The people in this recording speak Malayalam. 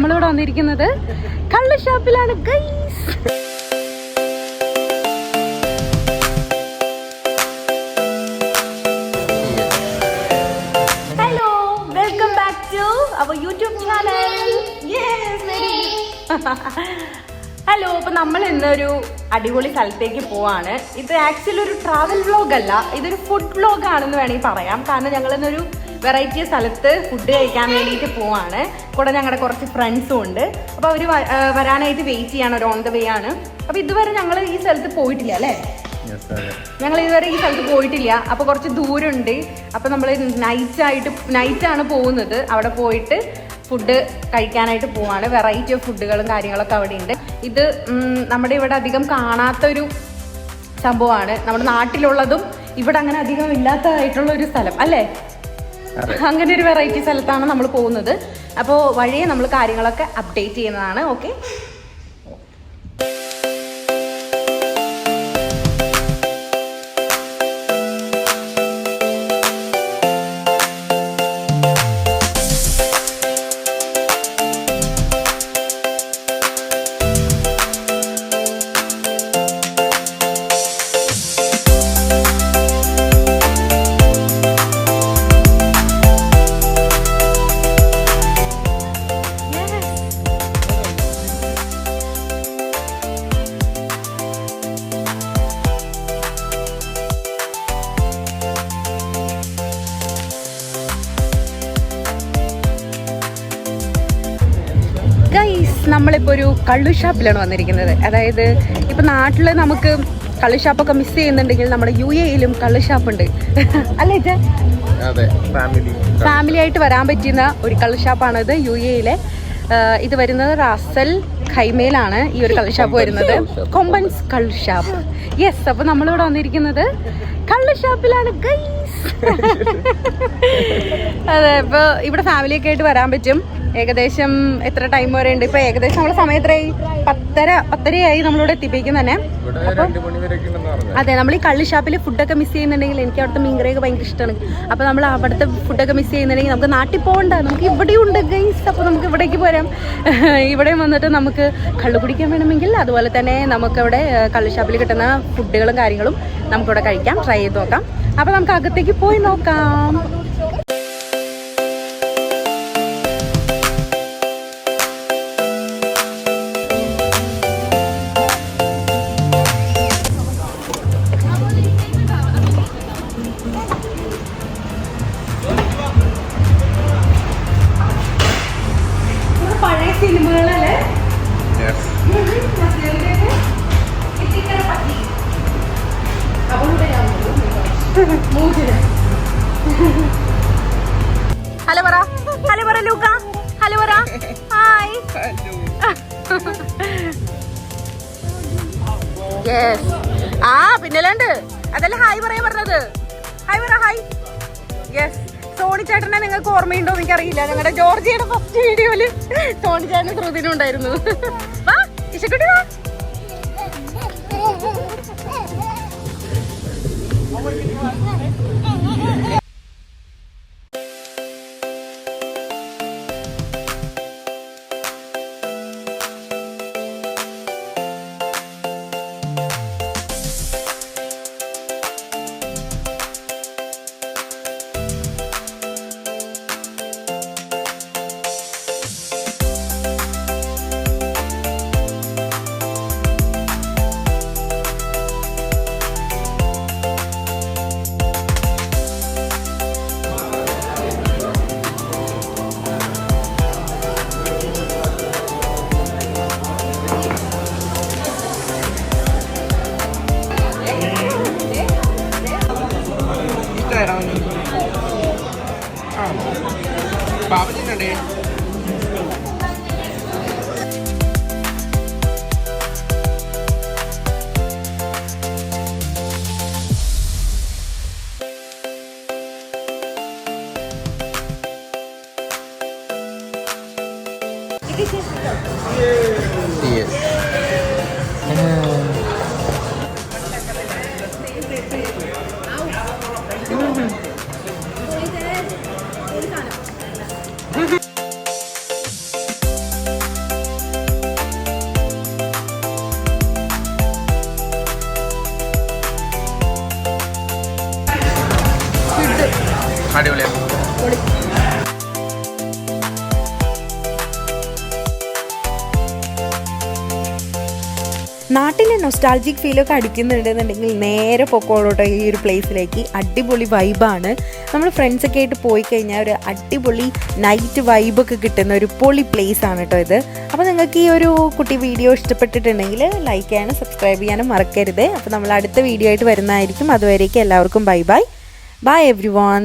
നമ്മളിവിടെ വന്നിരിക്കുന്നത് കള്ള് ഷാപ്പിലാണ് guys. Hello, welcome back to our YouTube channel. Hello, അപ്പൊ നമ്മൾ ഇന്നൊരു അടിപൊളി സ്ഥലത്തേക്ക് പോവാണ്. ഇത് ആക്ച്വലി ഒരു ട്രാവൽ വ്ലോഗ് അല്ല, ഇതൊരു ഫുഡ് വ്ലോഗ് ആണെന്ന് വേണമെങ്കിൽ പറയാം. കാരണം ഞങ്ങൾ ഇന്നൊരു വെറൈറ്റി സ്ഥലത്ത് ഫുഡ് കഴിക്കാൻ വേണ്ടിയിട്ട് പോവാണ്. കൂടെ ഞങ്ങളുടെ കുറച്ച് ഫ്രണ്ട്സും ഉണ്ട്. അപ്പോൾ അവർ വരാനായിട്ട് വെയിറ്റ് ചെയ്യാണ്. ഒരു ഓൺ ദ വേ ആണ്. അപ്പോൾ ഇതുവരെ ഞങ്ങൾ ഈ സ്ഥലത്ത് പോയിട്ടില്ല അല്ലേ? ഞങ്ങൾ ഇതുവരെ ഈ സ്ഥലത്ത് പോയിട്ടില്ല. അപ്പോൾ കുറച്ച് ദൂരമുണ്ട്. അപ്പോൾ നമ്മൾ നൈറ്റാണ് പോകുന്നത്. അവിടെ പോയിട്ട് ഫുഡ് കഴിക്കാനായിട്ട് പോവാണ്. വെറൈറ്റി ഓഫ് ഫുഡുകളും കാര്യങ്ങളൊക്കെ അവിടെ ഉണ്ട്. ഇത് നമ്മുടെ ഇവിടെ അധികം കാണാത്തൊരു സംഭവമാണ്. നമ്മുടെ നാട്ടിലുള്ളതും ഇവിടെ അങ്ങനെ അധികം ഇല്ലാത്തതായിട്ടുള്ള ഒരു സ്ഥലം അല്ലേ? അങ്ങനെ ഒരു വെറൈറ്റി സ്ഥലത്താണ് നമ്മൾ പോകുന്നത്. അപ്പോൾ വഴിയെ നമ്മൾ കാര്യങ്ങളൊക്കെ അപ്ഡേറ്റ് ചെയ്യുന്നതാണ്. ഓക്കെ, നമ്മളിപ്പോൾ ഒരു കള്ളു ഷാപ്പിലാണ് വന്നിരിക്കുന്നത്. അതായത് ഇപ്പം നാട്ടിൽ നമുക്ക് കള്ളു ഷാപ്പൊക്കെ മിസ് ചെയ്യുന്നുണ്ടെങ്കിൽ നമ്മുടെ UAE-യിലും കള്ളു ഷാപ്പുണ്ട് അല്ലേ? ഫാമിലി ആയിട്ട് വരാൻ പറ്റുന്ന ഒരു കള്ളു ഷാപ്പാണിത് UAE-യിലെ. ഇത് വരുന്നത് റാസൽ ഖൈമയിലാണ് ഈ ഒരു കള്ളു ഷാപ്പ് വരുന്നത്. കൊമ്പൻസ് കള്ളു ഷാപ്പ്. യെസ്, അപ്പോൾ നമ്മളിവിടെ വന്നിരിക്കുന്നത് കള്ളു ഷാപ്പിലാണ് ഗൈസ്. അതെ, ഇപ്പോൾ ഇവിടെ ഫാമിലിയൊക്കെ ആയിട്ട് വരാൻ പറ്റും. ഏകദേശം എത്ര ടൈം വരെ ഉണ്ട്? ഇപ്പൊ ഏകദേശം നമ്മുടെ സമയം എത്രയായി? 10:30 നമ്മളിവിടെ എത്തിപ്പിക്കും തന്നെ. അതെ, നമ്മൾ ഈ കള്ളി ഷാപ്പിൽ ഫുഡൊക്കെ മിസ് ചെയ്യുന്നുണ്ടെങ്കിൽ, എനിക്ക് അവിടുത്തെ മീൻകറിയൊക്കെ ഭയങ്കര ഇഷ്ടമാണ്. അപ്പോൾ നമ്മൾ അവിടുത്തെ ഫുഡൊക്കെ മിസ് ചെയ്യുന്നുണ്ടെങ്കിൽ നമുക്ക് നാട്ടിൽ പോകണ്ട, നമുക്ക് ഇവിടെയും ഉണ്ട് ഗൈസ്. അപ്പോൾ നമുക്ക് ഇവിടേക്ക് പോരാം. ഇവിടെ വന്നിട്ട് നമുക്ക് കള്ളു കുടിക്കാൻ വേണമെങ്കിൽ അതുപോലെ തന്നെ നമുക്കിവിടെ കള്ളി ഷാപ്പിൽ കിട്ടുന്ന ഫുഡുകളും കാര്യങ്ങളും നമുക്കിവിടെ കഴിക്കാം, ട്രൈ ചെയ്ത് നോക്കാം. അപ്പോൾ നമുക്ക് അകത്തേക്ക് പോയി നോക്കാം. സിനിമകളല്ലേ? ഹലോ പറ, ഹലോ പറ ലൂക്ക, ഹലോ പറ, ഹായ്. യെസ്, ആ പിന്നല്ലാണ്ട് അതല്ല ഹായ് പറയാൻ പറഞ്ഞത്. ഹായ് പറ, ഹായ്. യെസ്, സോണി ചേട്ടനെ നിങ്ങൾക്ക് ഓർമ്മയുണ്ടോ എനിക്കറിയില്ല. ഞങ്ങളുടെ ജോർജിയുടെ ഫസ്റ്റ് വീഡിയോയില് സോണി ചേട്ടനും ശ്രുതിനും ഉണ്ടായിരുന്നു. വാ ഇശക്കുട്ടി വാ. പാവച്ചിട്ടുണ്ടേ. നാട്ടിലെ നൊസ്റ്റാൾജിക് ഫീലൊക്കെ അടിക്കുന്നുണ്ടെന്നുണ്ടെങ്കിൽ നേരെ പൊക്കോളൂട്ടോ ഈ ഒരു പ്ലേസിലേക്ക്. അടിപൊളി വൈബാണ്. നമ്മൾ ഫ്രണ്ട്സൊക്കെ ആയിട്ട് പോയി കഴിഞ്ഞാൽ ഒരു അടിപൊളി നൈറ്റ് വൈബൊക്കെ കിട്ടുന്ന ഒരു പൊളി പ്ലേസ് ആണ് കേട്ടോ ഇത്. അപ്പോൾ നിങ്ങൾക്ക് ഈ ഒരു കുട്ടി വീഡിയോ ഇഷ്ടപ്പെട്ടിട്ടുണ്ടെങ്കിൽ ലൈക്ക് ചെയ്യാനും സബ്സ്ക്രൈബ് ചെയ്യാനും മറക്കരുത്. അപ്പോൾ നമ്മൾ അടുത്ത വീഡിയോ ആയിട്ട് വരുന്നതായിരിക്കും. അതുവരേക്കും എല്ലാവർക്കും bye bye. Bye every one.